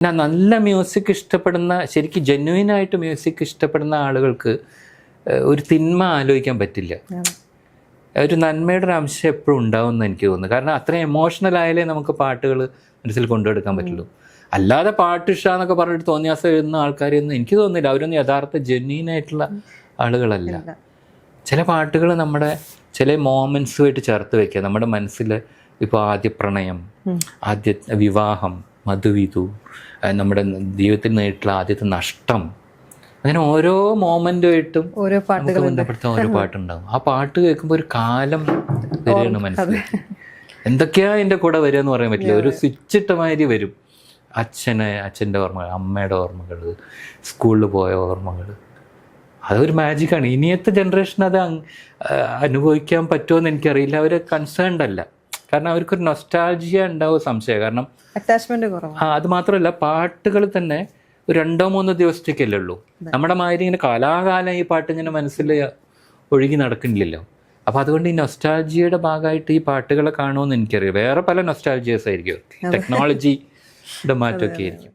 പിന്നെ നല്ല മ്യൂസിക് ഇഷ്ടപ്പെടുന്ന, ശരിക്കും ജെന്യുവിനായിട്ട് മ്യൂസിക് ഇഷ്ടപ്പെടുന്ന ആളുകൾക്ക് ഒരു തിന്മ ആലോചിക്കാൻ പറ്റില്ല. ഒരു നന്മയുടെ ഒരു അംശം എപ്പോഴും ഉണ്ടാവും എന്ന് എനിക്ക് തോന്നുന്നു. കാരണം അത്രയും എമോഷണൽ ആയാലേ നമുക്ക് പാട്ടുകൾ മനസ്സിൽ കൊണ്ടുവെടുക്കാൻ പറ്റുള്ളൂ. അല്ലാതെ പാട്ട് ഇഷ്ടമെന്നൊക്കെ പറഞ്ഞിട്ട് തോന്നിയാസം എഴുതുന്ന ആൾക്കാരൊന്നും എനിക്ക് തോന്നുന്നില്ല. അവരൊന്നും യഥാർത്ഥ ജെന്യുവിനായിട്ടുള്ള ആളുകളല്ല. ചില പാട്ടുകൾ നമ്മുടെ ചില മോമെൻറ്റ്സുമായിട്ട് ചേർത്ത് വയ്ക്കുക. നമ്മുടെ മനസ്സിൽ ഇപ്പോൾ ആദ്യ പ്രണയം, ആദ്യ വിവാഹം, മധുവിധു, നമ്മുടെ ജീവിതത്തിൽ നേരിട്ടുള്ള ആദ്യത്തെ നഷ്ടം, അങ്ങനെ ഓരോ മോമെന്റുമായിട്ടും നമുക്ക് ബന്ധപ്പെടുത്താൻ ഓരോ പാട്ടുണ്ടാകും. ആ പാട്ട് കേൾക്കുമ്പോൾ ഒരു കാലം വരികയാണ് മനസ്സിൽ. എന്തൊക്കെയാ എൻ്റെ കൂടെ വരിക എന്ന് പറയാൻ പറ്റില്ല. ഒരു സ്വിച്ച് ഇട്ട മാതിരി വരും. അച്ഛൻ്റെ ഓർമ്മകൾ, അമ്മയുടെ ഓർമ്മകൾ, സ്കൂളിൽ പോയ ഓർമ്മകൾ. അതൊരു മാജിക്കാണ്. ഇനിയത്തെ ജനറേഷൻ അത് അനുഭവിക്കാൻ പറ്റുമോ എന്ന് എനിക്കറിയില്ല. അവർ കൺസേൺഡ് അല്ല. കാരണം അവർക്കൊരു നൊസ്റ്റാൾജിയ ഉണ്ടാവും സംശയം. കാരണം അറ്റാച്ച്മെന്റ് കുറവാണ്. അത് മാത്രമല്ല, പാട്ടുകൾ തന്നെ ഒരു 2-3 ദിവസത്തേക്കല്ലേ ഉള്ളൂ. നമ്മുടെ മാതിരി ഇങ്ങനെ കാലാകാലം ഈ പാട്ട് ഇങ്ങനെ മനസ്സിൽ ഒഴുകി നടക്കുന്നില്ലല്ലോ. അപ്പോൾ അതുകൊണ്ട് ഈ നൊസ്റ്റാൾജിയയുടെ ഭാഗമായിട്ട് ഈ പാട്ടുകളെ കാണുമെന്ന് എനിക്കറിയാം. വേറെ പല നൊസ്റ്റാൾജിയസ് ആയിരിക്കും. ടെക്നോളജിയുടെ മാറ്റമൊക്കെ ആയിരിക്കും.